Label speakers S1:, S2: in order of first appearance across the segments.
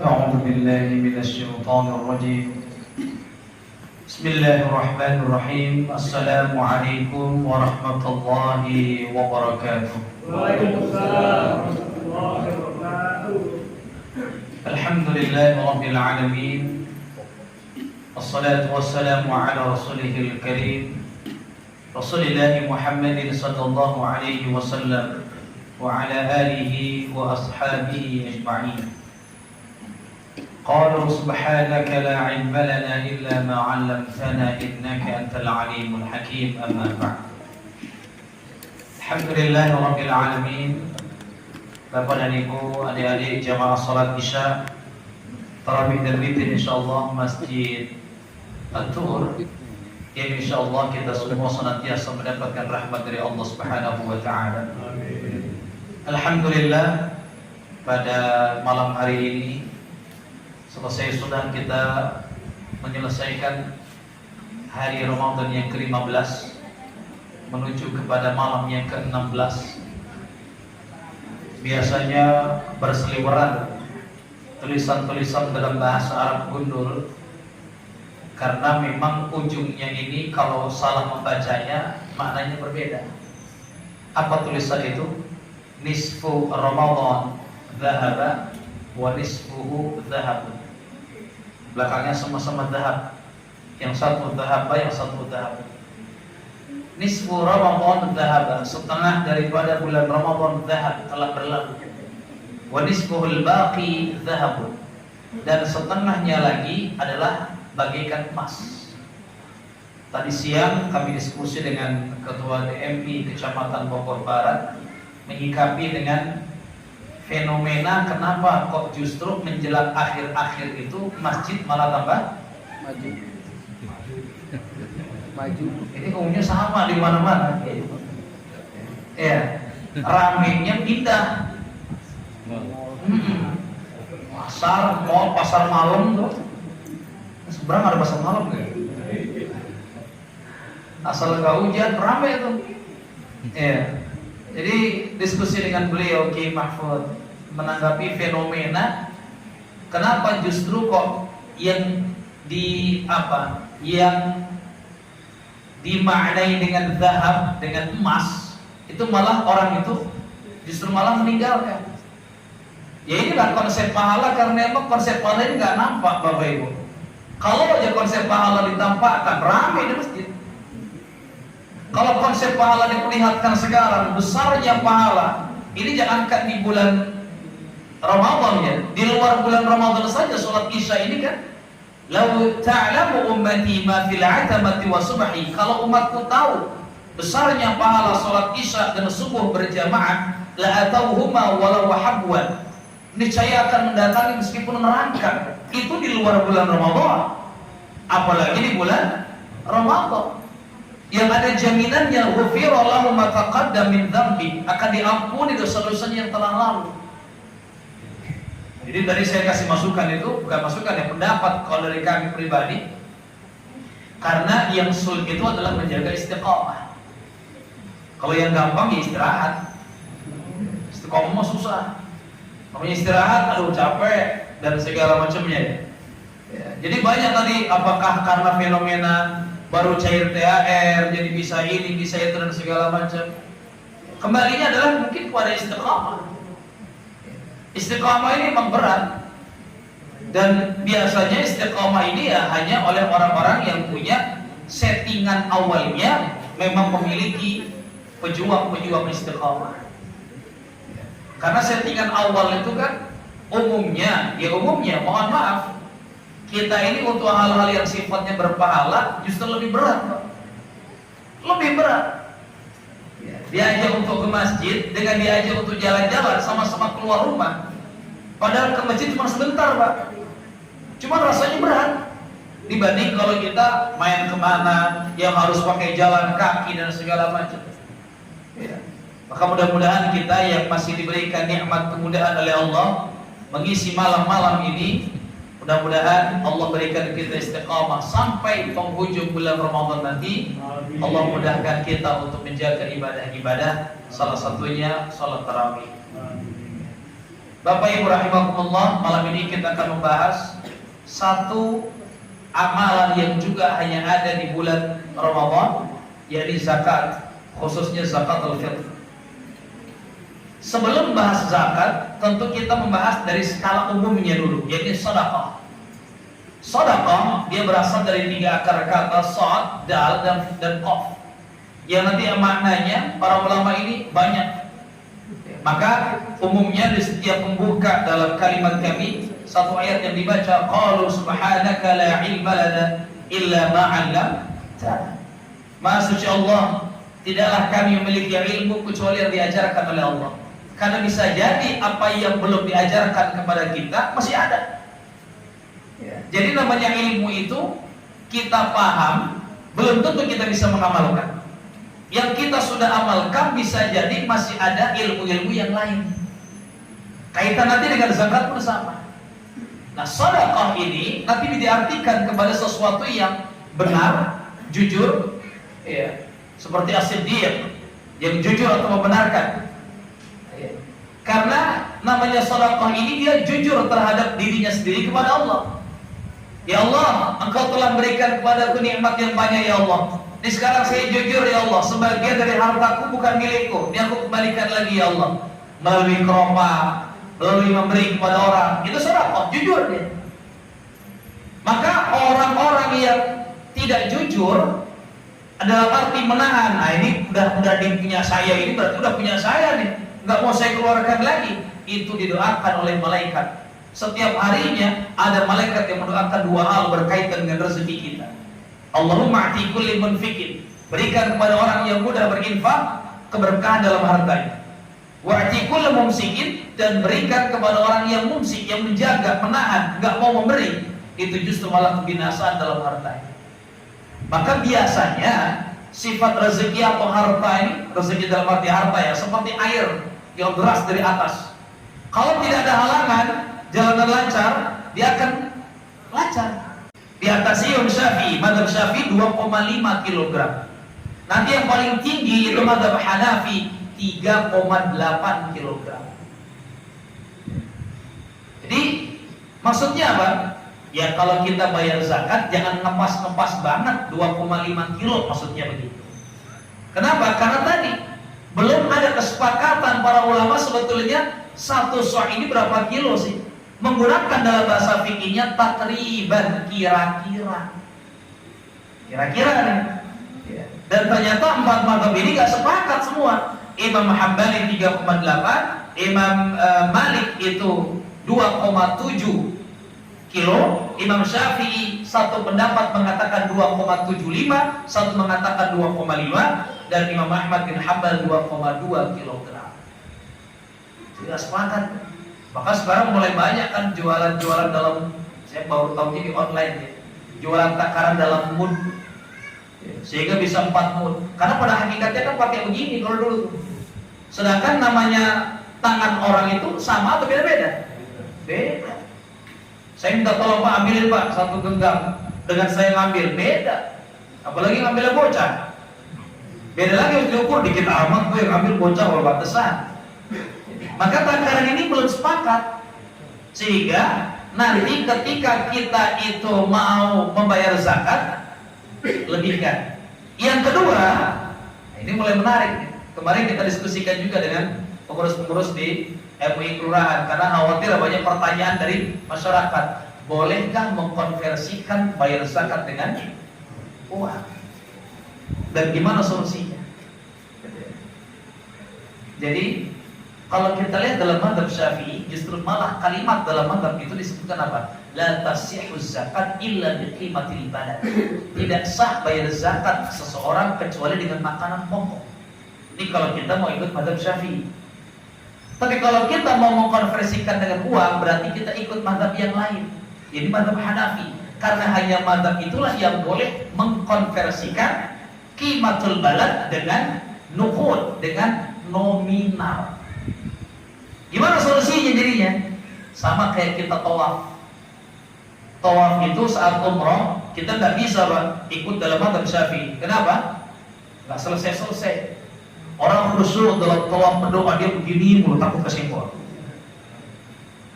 S1: أعوذ بالله من الشيطان الرجيم. بسم الله الرحمن الرحيم. السلام عليكم ورحمة الله وبركاته.
S2: وعليكم السلام ورحمة الله وبركاته.
S1: الحمد لله رب العالمين، الصلاة والسلام على رسوله الكريم رسول الله محمد صلى الله عليه وسلم وعلى آله وأصحابه أجمعين. قالوا سبحانك لا علم لنا إلا ما علمتنا إنك أنت العليم الحكيم. أما بعد. Alhamdulillah Rabbil Alamin. Bapak dan Ibu, adik-adik jamaah salat Isya Tarawih dan Witir insyaallah Masjid At-Tur, yang insyaallah kita semua senantiasa mendapatkan rahmat dari Allah Subhanahu wa taala. Amin. Alhamdulillah, pada malam hari ini selesai sudah kita menyelesaikan hari Ramadan yang ke-15 menuju kepada malam yang ke-16. Biasanya berseliweran tulisan-tulisan dalam bahasa Arab gundul, karena memang ujungnya ini kalau salah membacanya maknanya berbeda. Apa tulisan itu? Nisfu Ramadan dhahaba wa nisfuhu dhahab. Belakangnya sama-sama dhahab. Yang satu dhahaba, yang satu dhahab. Nisfu Ramadan dhahaba, setengah daripada bulan Ramadan dhahab telah berlalu. Wa nisfuhul baqi dhahabun, dan setengahnya lagi adalah bagaikan emas. Tadi siang kami diskusi dengan Ketua DMI Kecamatan Bogor Barat menyikapi dengan fenomena kenapa kok justru menjelang akhir-akhir itu masjid malah tambah maju. Ini umumnya sama di mana-mana. Ya, ramenya pindah. Pasar, mall, pasar malam tuh. Seberang ada pasar malam nggak? Asal nggak hujan, ramai tuh. Ya. Jadi diskusi dengan beliau Kiai Mahfud menanggapi fenomena kenapa justru kok yang dimaknai dengan zahab, dengan emas, itu malah orang itu justru malah meninggalkan. Ya inilah konsep pahala, karena emang konsep pahala ini nggak nampak Bapak Ibu. Kalau aja konsep pahala ditampakkan, ramai di masjid. Kalau konsep pahala diperlihatkan sekarang, besarnya pahala, ini jangankan di bulan Ramadan ya, di luar bulan Ramadan saja sholat Isya ini kan, lau ta'lamu ummati ma fil 'atamati wa subhi, kalau umatku tahu besarnya pahala sholat Isya dan subuh berjamaah, la atauhuma walau habwan, niscaya akan mendatangi meskipun merangkak. Itu di luar bulan Ramadan, apalagi di bulan Ramadan yang ada jaminannya ghufira lahu ma taqaddama min dzambi, akan diampuni dosa-dosanya yang telah lalu. Jadi tadi saya kasih masukan itu bukan masukan, ya pendapat kalau dari kami pribadi, karena yang sulit itu adalah menjaga istiqamah. Kalau yang gampang ya istirahat. Istiqamah mah susah. Namanya istirahat, aduh capek dan segala macamnya. Ya, jadi banyak tadi, apakah karena fenomena baru cair THR jadi bisa ini, bisa itu dan segala macam. Kembalinya adalah mungkin pada istiqamah. Istiqamah ini memang berat, dan biasanya istiqamah ini ya hanya oleh orang-orang yang punya settingan awalnya memang memiliki pejuang-pejuang istiqamah. Karena settingan awal itu kan umumnya mohon maaf, kita ini untuk hal-hal yang sifatnya berpahala justru lebih berat, Pak. Lebih berat. Diajak untuk ke masjid dengan diajak untuk jalan-jalan, sama-sama keluar rumah. Padahal ke masjid cuma sebentar, Pak. Cuma rasanya berat dibanding kalau kita main kemana yang harus pakai jalan kaki dan segala macam. Ya. Maka mudah-mudahan kita yang masih diberikan nikmat kemudahan oleh Allah mengisi malam-malam ini, mudah-mudahan Allah berikan kita istiqamah sampai penghujung bulan Ramadan nanti. Allah mudahkan kita untuk menjaga ibadah-ibadah, salah satunya salat tarawih. Bapak Ibu rahimakumullah, malam ini kita akan membahas satu amalan yang juga hanya ada di bulan Ramadan, yaitu zakat, khususnya zakatul fitr. Sebelum bahas zakat, tentu kita membahas dari skala umumnya dulu, yaitu sedekah. Sedekah dia berasal dari 3 akar kata shad, dal, dan qaf. Yang nanti maknanya para ulama ini banyak. Maka umumnya di setiap pembuka dalam kalimat kami satu ayat yang dibaca, qalu subhanaka la ilma lana illa ma 'allamtana. Maha suci Allah, tidaklah kami memiliki ilmu kecuali yang diajarkan oleh Allah. Karena bisa jadi apa yang belum diajarkan kepada kita masih ada. Jadi namanya ilmu itu kita paham, belum tentu kita bisa mengamalkan. Yang kita sudah amalkan bisa jadi masih ada ilmu-ilmu yang lain. Kaitan nanti dengan zakat pun sama. Nah, sedekah ini nanti diartikan kepada sesuatu yang benar, jujur, ya, seperti as-siddiq yang jujur atau membenarkan. Ya. Karena namanya sedekah ini dia jujur terhadap dirinya sendiri kepada Allah. Ya Allah, Engkau telah berikan kepadaku nikmat yang banyak ya Allah. Ini sekarang saya jujur ya Allah, sebagian dari hartaku bukan milikku, ini aku kembalikan lagi ya Allah. Melalui keroma, melalui memberi kepada orang, itu sedekah, jujur dia. Maka orang-orang yang tidak jujur adalah arti menahan. Nah ini udah punya saya, ini berarti udah punya saya nih, nggak mau saya keluarkan lagi. Itu didoakan oleh malaikat. Setiap harinya ada malaikat yang mendoakan 2 hal berkaitan dengan rezeki kita. Allahumma a'ti kulli munfiqin, berikan kepada orang yang mudah berinfak keberkahan dalam hartanya. Wa a'ti kulli mumsikin, dan berikan kepada orang yang mumsik, yang menjaga, menahan, enggak mau memberi, itu justru malah kebinasaan dalam hartanya. Maka biasanya sifat rezeki atau harta ini, rezeki dalam arti harta ya, seperti air yang deras dari atas. Kalau tidak ada halangan, jalanan lancar, dia akan lancar. Di atas Imam Syafi'i, mazhab Syafi'i 2,5 kg. Nanti yang paling tinggi itu mazhab Hanafi 3,8 kg. Jadi maksudnya apa? Ya kalau kita bayar zakat jangan ngepas-ngepas banget 2,5 kilo, maksudnya begitu. Kenapa? Karena tadi belum ada kesepakatan para ulama sebetulnya satu sa' ini berapa kilo sih? Menggunakan dalam bahasa fikihnya takriban, kira-kira nih. Dan ternyata 4 mazhab ini gak sepakat semua. Imam Hambali 3,8, Imam Malik itu 2,7 kilo, Imam Syafi'i satu pendapat mengatakan 2,75, satu mengatakan 2,5, dan Imam Ahmad bin Hanbal 2,2 kilogram. Tidak sepakat. Maka sekarang mulai banyak kan jualan-jualan dalam, saya baru tahu ini online ya, jualan takaran dalam mud, sehingga bisa 4 mud. Karena pada hakikatnya kan pakai begini kalau dulu. Sedangkan namanya tangan orang itu sama atau beda-beda? Beda. Saya minta tolong Pak ambilin Pak 1 genggam, dengan saya ngambil beda. Apalagi ngambilnya bocah. Beda lagi harus diukur, dikit amat gue yang ambil bocah berbatasan. Maka takaran ini belum sepakat, sehingga nanti ketika kita itu mau membayar zakat, lebihkan. Yang kedua, ini mulai menarik. Kemarin kita diskusikan juga dengan pengurus-pengurus di MUI Kelurahan, karena khawatir banyak pertanyaan dari masyarakat. Bolehkah mengkonversikan bayar zakat dengan uang? Dan gimana solusinya? Jadi kalau kita lihat dalam mazhab Syafi'i, justru malah kalimat dalam mazhab itu disebutkan apa? La tasihhu zakat illa biqimatil badan. Tidak sah bayar zakat seseorang kecuali dengan makanan pokok. Ini kalau kita mau ikut mazhab Syafi'i. Tapi kalau kita mau mengkonversikan dengan uang, berarti kita ikut mazhab yang lain. Jadi mazhab Hanafi. Karena hanya mazhab itulah yang boleh mengkonversikan qimatul balad dengan nuqud, dengan nominal. Gimana solusinya jadinya? Sama kayak kita tawaf. Tawaf itu saat umroh kita nggak bisa Pak, ikut dalam mazhab Syafi'i. Kenapa? Nggak selesai. Orang khusyuk dalam tawaf berdoa dia begini mulu takut kesenggol.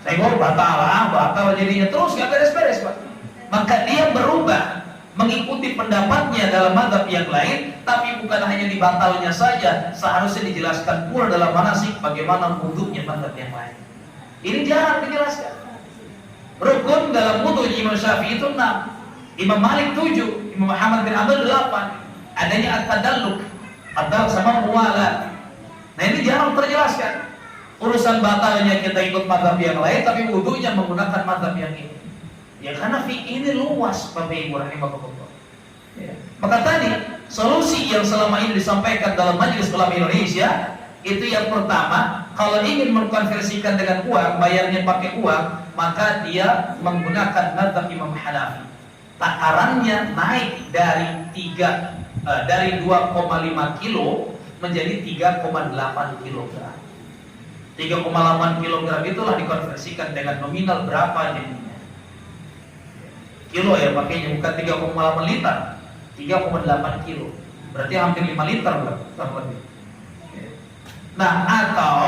S1: Tengok batal jadinya terus nggak beres-beres Pak. Maka dia berubah mengikuti pendapatnya dalam mazhab yang lain, tapi bukan hanya di batalnya saja, seharusnya dijelaskan pula dalam manasik bagaimana wudhunya mazhab yang lain. Ini jarang dijelaskan. Rukun dalam wudhu Imam Syafi'i itu 6, Imam Malik 7, Imam Muhammad bin Abdul 8. Adanya at-tadalluk, atau sama muwalat. Nah ini jarang terjelaskan. Urusan batalnya kita ikut mazhab yang lain, tapi wudhunya menggunakan mazhab yang ini. Ya karena fikih ini luas, Bapak Ibu rahimahullah. Ya. Maka tadi solusi yang selama ini disampaikan dalam Majelis Ulama Indonesia itu yang pertama, kalau ingin mengkonversikan dengan uang, bayarnya pakai uang, maka dia menggunakan mazhab Imam Hanafi. Takarannya naik dari 2,5 kilo menjadi 3,8 kilogram. 3,8 kilogram itulah dikonversikan dengan nominal berapa jadinya. Kilo ya pakainya, bukan 3,8 liter, 3,8 kilo. Berarti hampir 5 liter lebih. Nah, atau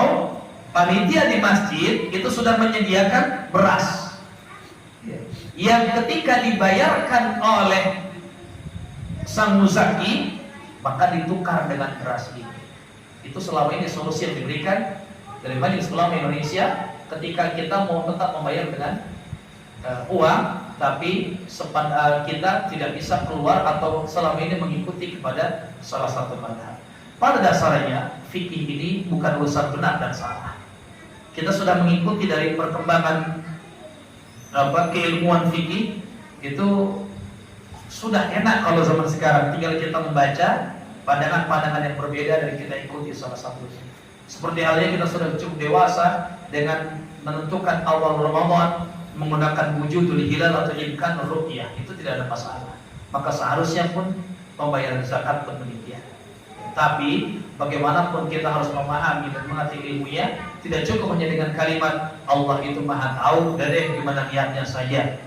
S1: panitia di masjid itu sudah menyediakan beras yang ketika dibayarkan oleh sang muzaki maka ditukar dengan beras ini. Itu selama ini solusi yang diberikan dari Majelis Ulama Indonesia ketika kita mau tetap membayar dengan uang, tapi kita tidak bisa keluar atau selama ini mengikuti kepada salah satu mazhab. Pada dasarnya fikih ini bukan urusan benar dan salah. Kita sudah mengikuti dari perkembangan keilmuan fikih itu sudah enak kalau zaman sekarang. Tinggal kita membaca pandangan-pandangan yang berbeda dan kita ikuti salah satunya. Seperti halnya kita sudah cukup dewasa dengan menentukan awal Ramadan menggunakan wujudul hilal atau imkan ru'yah, itu tidak ada masalah. Maka seharusnya pun pembayaran zakat pun demikian. Tapi bagaimanapun kita harus memahami dan mengerti ilmunya. Tidak cukup hanya dengan kalimat Allah itu maha tahu dari gimana niatnya saja.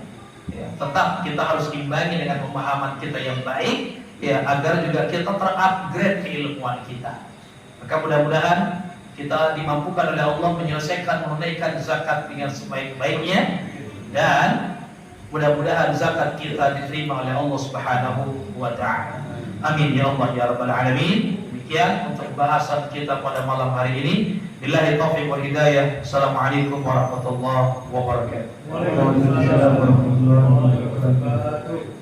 S1: Ya, tetap kita harus imbangi dengan pemahaman kita yang baik, ya, agar juga kita terupgrade keilmuan kita. Maka mudah-mudahan kita dimampukan oleh Allah menyelesaikan menunaikan zakat dengan sebaik-baiknya, dan mudah-mudahan zakat kita diterima oleh Allah Subhanahu wa taala. Amin ya Allah ya rabbal alamin. Demikian untuk bahasan kita pada malam hari ini. Billahi taufiq wal hidayah. Assalamualaikum warahmatullahi wabarakatuh.
S2: Waalaikumsalam warahmatullahi wabarakatuh.